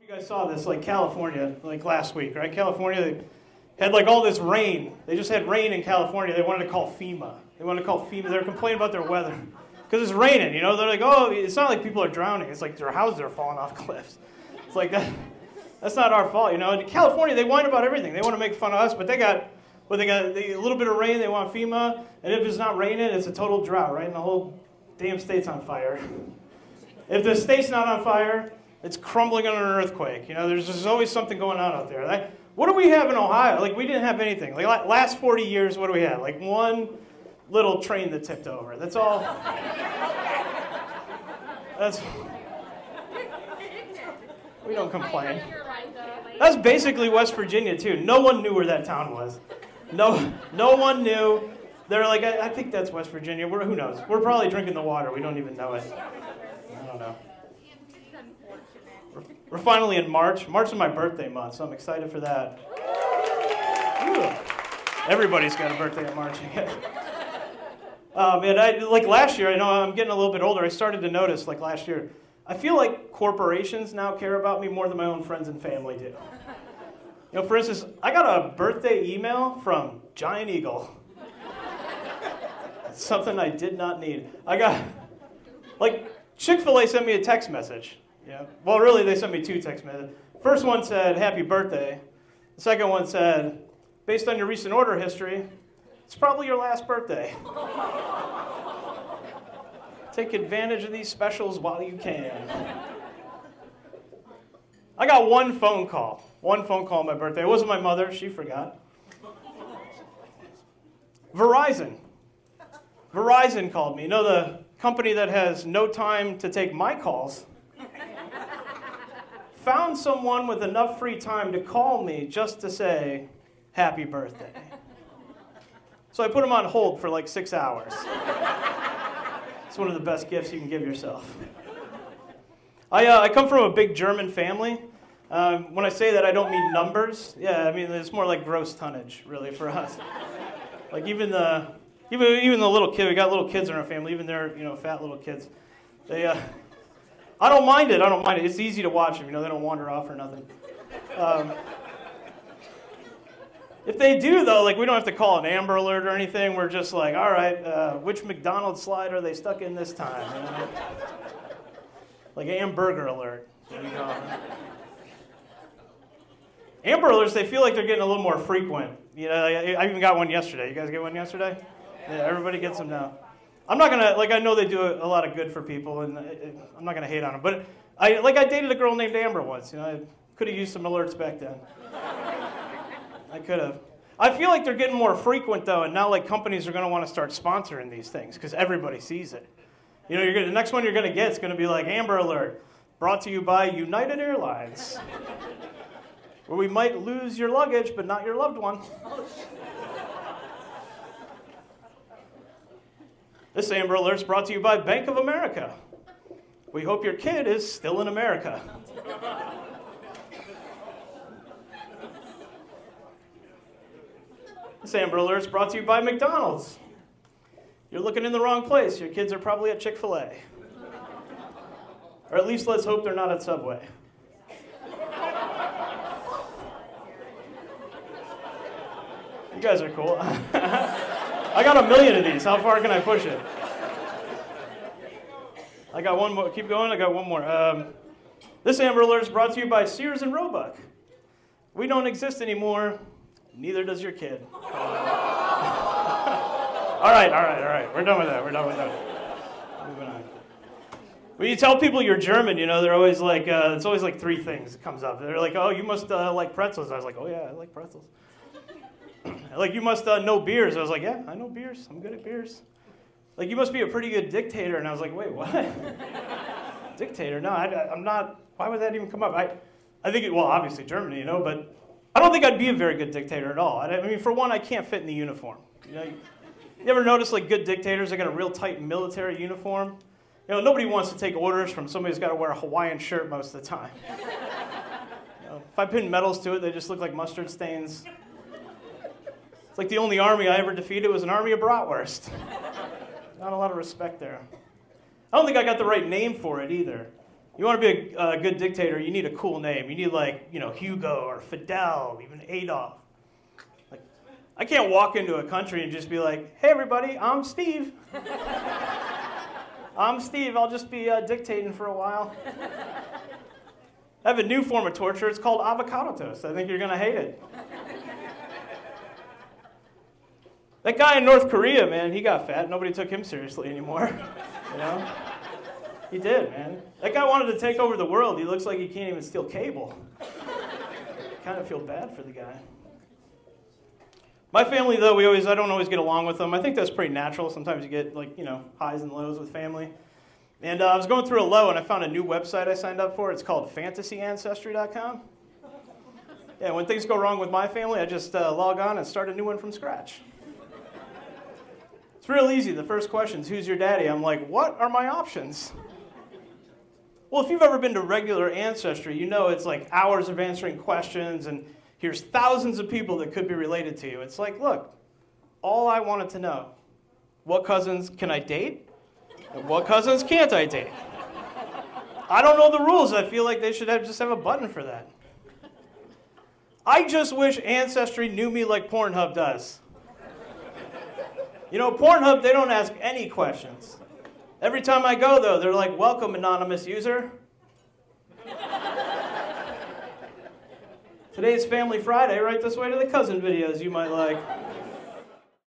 You guys saw this, like California, like last week, right? California, they had like all this rain. They just had rain in California. They wanted to call FEMA. They wanted to call FEMA. They were complaining about their weather because it's raining, you know? They're like, oh, it's not like people are drowning. It's like their houses are falling off cliffs. It's like, that's not our fault, you know? In California, they whine about everything. They want to make fun of us, but they got a little bit of rain, they want FEMA, and if it's not raining, it's a total drought, right? And the whole damn state's on fire. If the state's not on fire, it's crumbling under an earthquake. You know, there's always something going on out there. Like, what do we have in Ohio? Like, we didn't have anything. Like, last 40 years, what do we have? Like, one little train that tipped over. That's all. We don't complain. That's basically West Virginia, too. No one knew where that town was. No one knew. They're like, I think that's West Virginia. Who knows? We're probably drinking the water. We don't even know it. I don't know. We're finally in March. March is my birthday month, so I'm excited for that. Ooh. Everybody's got a birthday in March. Man, like last year, I know I'm getting a little bit older. I started to notice, like last year, I feel like corporations now care about me more than my own friends and family do. You know, for instance, I got a birthday email from Giant Eagle. It's something I did not need. I got, like, Chick-fil-A sent me a text message. Yeah. Well, really, they sent me two text messages. First one said, happy birthday. The second one said, based on your recent order history, it's probably your last birthday. Take advantage of these specials while you can. I got one phone call on my birthday. It wasn't my mother. She forgot. Verizon called me. You know, the company that has no time to take my calls found someone with enough free time to call me just to say, happy birthday. So I put him on hold for like 6 hours. It's one of the best gifts you can give yourself. I come from a big German family. When I say that, I don't mean numbers. Yeah, I mean, it's more like gross tonnage, really, for us. Like even the little kid, we got little kids in our family, even their, you know, fat little kids. I don't mind it. It's easy to watch them. You know, they don't wander off or nothing. If they do, though, like we don't have to call an Amber Alert or anything. We're just like, all right, which McDonald's slide are they stuck in this time? You know? Like Amberger Alert. There you go. Amber Alerts, they feel like they're getting a little more frequent. You know, I even got one yesterday. You guys get one yesterday? Yeah, everybody gets them now. I'm not gonna, like, I know they do a lot of good for people, and I'm not gonna hate on them. But I dated a girl named Amber once. You know, I could have used some alerts back then. I could have. I feel like they're getting more frequent though, and now like companies are gonna want to start sponsoring these things because everybody sees it. You know, the next one you're gonna get is gonna be like Amber Alert, brought to you by United Airlines, where we might lose your luggage but not your loved one. This Amber Alert's brought to you by Bank of America. We hope your kid is still in America. This Amber Alert's brought to you by McDonald's. You're looking in the wrong place. Your kids are probably at Chick-fil-A. Or at least let's hope they're not at Subway. You guys are cool. I got 1 million of these. How far can I push it? I got one more. Keep going. I got one more. This Amber Alert is brought to you by Sears and Roebuck. We don't exist anymore. Neither does your kid. All right. We're done with that. Moving on. When you tell people you're German, you know, they're always like, it's always like 3 things that comes up. They're like, oh, you must like pretzels. I was like, oh yeah, I like pretzels. Like, you must know beers. I was like, yeah, I know beers. I'm good at beers. Like, you must be a pretty good dictator. And I was like, wait, what? Dictator? No, I'm not. Why would that even come up? I think, well, obviously Germany, you know, but I don't think I'd be a very good dictator at all. I mean, for one, I can't fit in the uniform. You know, you ever notice, like, good dictators, they got a real tight military uniform? You know, nobody wants to take orders from somebody who's got to wear a Hawaiian shirt most of the time. You know, if I pin medals to it, they just look like mustard stains. It's like the only army I ever defeated was an army of bratwurst. Not a lot of respect there. I don't think I got the right name for it either. You want to be a good dictator, you need a cool name. You need like, you know, Hugo or Fidel, even Adolf. Like, I can't walk into a country and just be like, hey everybody, I'm Steve. I'm Steve, I'll just be dictating for a while. I have a new form of torture, it's called avocado toast. I think you're gonna hate it. That guy in North Korea, man, he got fat. Nobody took him seriously anymore, you know? He did, man. That guy wanted to take over the world. He looks like he can't even steal cable. I kind of feel bad for the guy. My family, though, I don't always get along with them. I think that's pretty natural. Sometimes you get, like, you know, highs and lows with family. And I was going through a low, and I found a new website I signed up for. It's called fantasyancestry.com. Yeah, when things go wrong with my family, I just log on and start a new one from scratch. It's real easy. The first question is, who's your daddy? I'm like, what are my options? Well, if you've ever been to regular Ancestry, you know it's like hours of answering questions, and here's thousands of people that could be related to you. It's like, look, all I wanted to know, what cousins can I date? And what cousins can't I date? I don't know the rules. I feel like they should just have a button for that. I just wish Ancestry knew me like Pornhub does. You know, Pornhub, they don't ask any questions. Every time I go, though, they're like, welcome, anonymous user. Today's Family Friday, right this way to the cousin videos you might like.